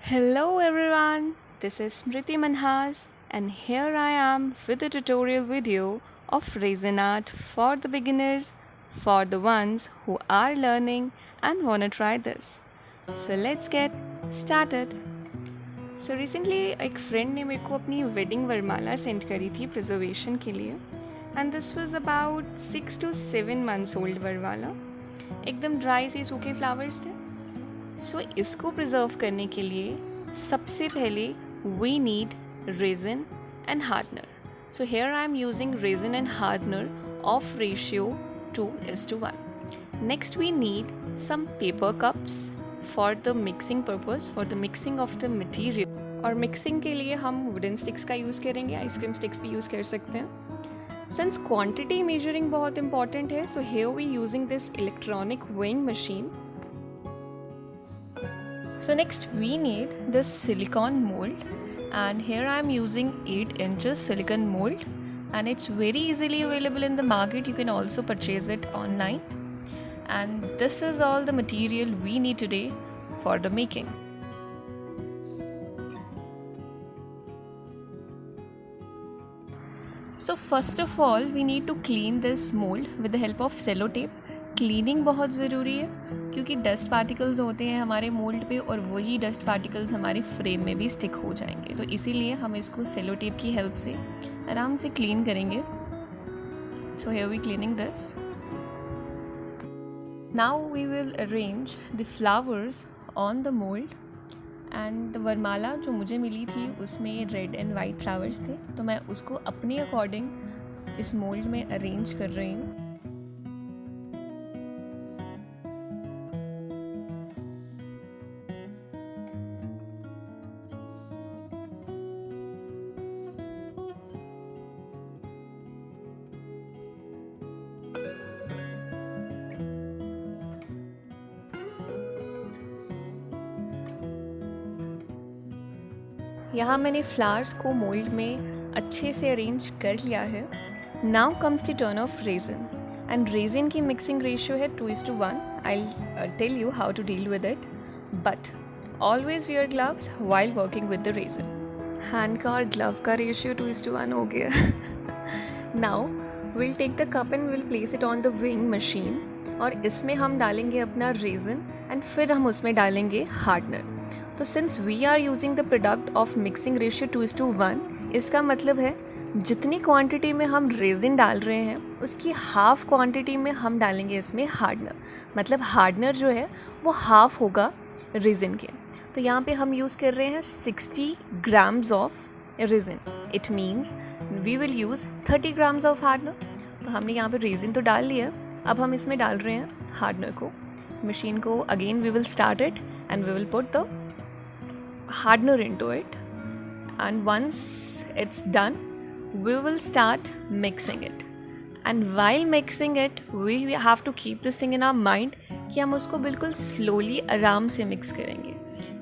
Hello everyone, this is Smriti Manhas and here I am with a tutorial video of resin art for the beginners, for the ones who are learning and wanna try this. So let's get started. So recently एक friend ने मेरे को अपनी wedding वरमाला send करी थी preservation के लिए and this was about 6 to 7 months old वरमाला. एकदम ड्राई से सूखे फ्लावर्स थे. सो इसको प्रिजर्व करने के लिए सबसे पहले we need resin and hardener. So here I am using resin and hardener of ratio 2:1. Next we need some paper cups for the mixing purpose, for the mixing of the material. और mixing के लिए हम wooden sticks का use करेंगे, ice cream sticks भी use कर सकते हैं. सिंस क्वांटिटी मेजरिंग बहुत इंपॉर्टेंट है, so here we using this electronic weighing machine. So next we need this silicone mold, and here I am using 8 inches silicone mold and it's very easily available in the market. You can also purchase it online, and this is all the material we need today for the making. So first of all we need to clean this mold with the help of sellotape. Cleaning बहुत ज़रूरी है क्योंकि dust particles होते हैं हमारे mould पे और वही डस्ट पार्टिकल्स हमारे फ्रेम में भी स्टिक हो जाएंगे, तो इसीलिए हम इसको सेलो टेप की हेल्प से आराम से क्लीन करेंगे. So here we cleaning this. Now we will arrange the flowers on the mould and the varmala जो मुझे मिली थी उसमें रेड एंड वाइट फ्लावर्स थे, तो मैं उसको अपने अकॉर्डिंग इस मोल्ड में अरेंज कर रही हूँ. यहाँ मैंने फ्लावर्स को मोल्ड में अच्छे से अरेंज कर लिया है. Now comes the turn of resin, and resin की मिक्सिंग रेशियो है 2:1. I tell you how to deal with it, but always wear gloves while working with the resin. Hand का और ग्लव का रेशियो 2:1 हो गया. Now will take the cup and will place it on the weighing machine, और इसमें हम डालेंगे अपना रेजिन एंड फिर हम उसमें डालेंगे हार्डनर. तो since we are using the product of mixing ratio 2:1, इसका मतलब है जितनी क्वांटिटी में हम रेजिन डाल रहे हैं उसकी हाफ क्वांटिटी में हम डालेंगे इसमें हार्डनर. मतलब हार्डनर जो है वो हाफ होगा रेजिन के. तो यहाँ पे हम यूज़ कर रहे हैं 60 grams of resin. It means we will use 30 grams of hardener. तो हमने यहाँ पे रेजिन तो डाल लिया, अब हम इसमें डाल रहे हैं हार्डनर को. मशीन को again we will start it and we will put the hardener into it, and once it's done we will start mixing it. And while mixing it we have to keep this thing in our mind कि हम उसको बिल्कुल slowly आराम से mix करेंगे,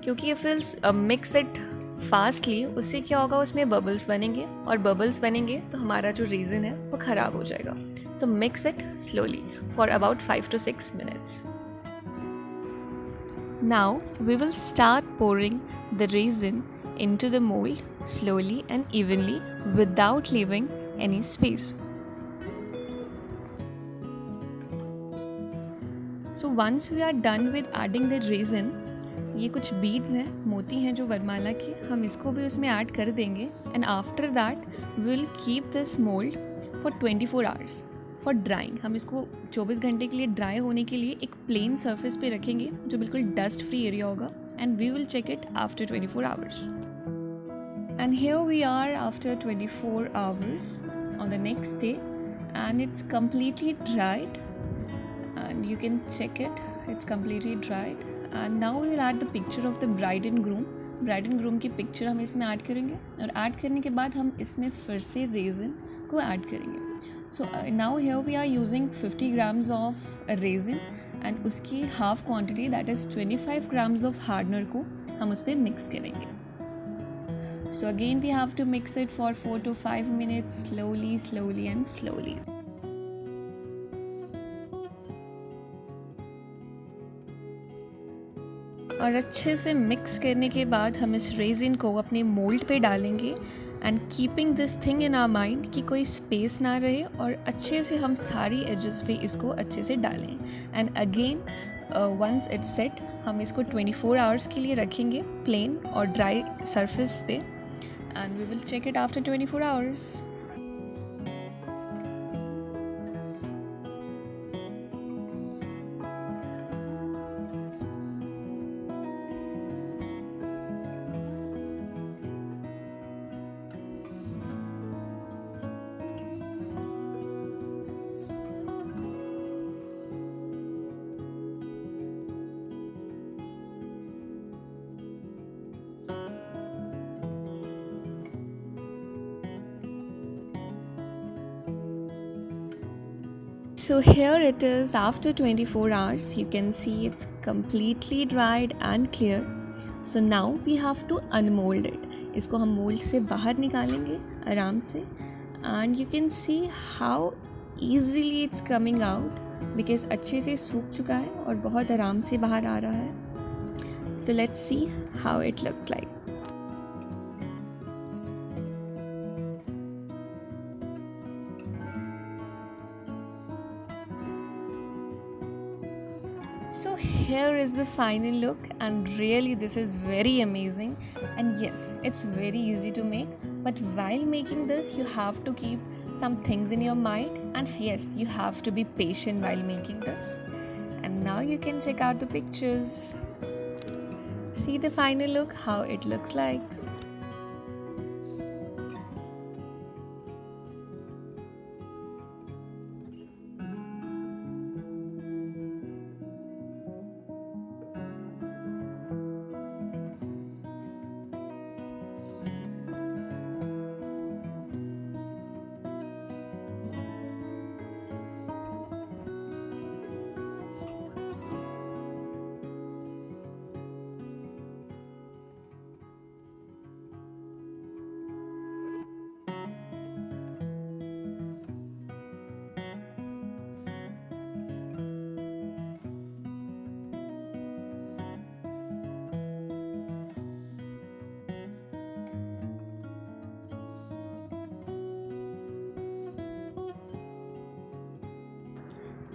क्योंकि if we'll mix it fastly उससे क्या होगा, उसमें bubbles बनेंगे, और bubbles बनेंगे तो हमारा जो resin है वो ख़राब हो जाएगा. तो mix it slowly for about 5 to 6 minutes. Now we will start pouring the resin into the mold slowly and evenly without leaving any space. So once we are done with adding the resin, ये कुछ beads हैं, मोती हैं जो वरमाला की, हम इसको भी उसमें ऐड कर देंगे. And after that we will keep this mold for 24 hours for drawing. हम इसको 24 घंटे के लिए ड्राई होने के लिए एक प्लेन सरफेस पे रखेंगे जो बिल्कुल डस्ट फ्री एरिया होगा, and we will check it after 24 hours. And here we are after 24 hours on the next day, and it's completely dried, and you can check it, it's completely dried. And now we will add the picture of the bride and groom. Bride and groom की picture हम इसमें add करेंगे, और add करने के बाद हम इसमें फिर से रेजिन को ऐड करेंगे. So now here we are using 50 grams of resin, and उसकी half quantity that is 25 grams of hardener को हम उस पर mix करेंगे. So again we have to mix it for 4 to 5 minutes slowly and slowly. और अच्छे से mix करने के बाद हम इस रेजिन को अपने मोल्ड पे डालेंगे and keeping this thing in our mind कि कोई स्पेस ना रहे और अच्छे से हम सारी एजेस पे इसको अच्छे से डालें and again once it's set हम इसको 24 आवर्स के लिए रखेंगे प्लेन और ड्राई सरफेस पे and we will check it after 24 hours. So here it is after 24 hours. You can see it's completely dried and clear. So now we have to unmold it. इसको हम mould से बाहर निकालेंगे आराम से and you can see how easily it's coming out because अच्छे से सूख चुका है और बहुत आराम से बाहर आ रहा है. So let's see how it looks like. So here is the final look and really this is very amazing and yes, it's very easy to make, but while making this you have to keep some things in your mind and yes, you have to be patient while making this. And now you can check out the pictures. See the final look, how it looks like.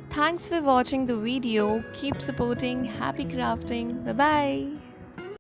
Thanks for watching the video. Keep supporting. Happy crafting. Bye bye.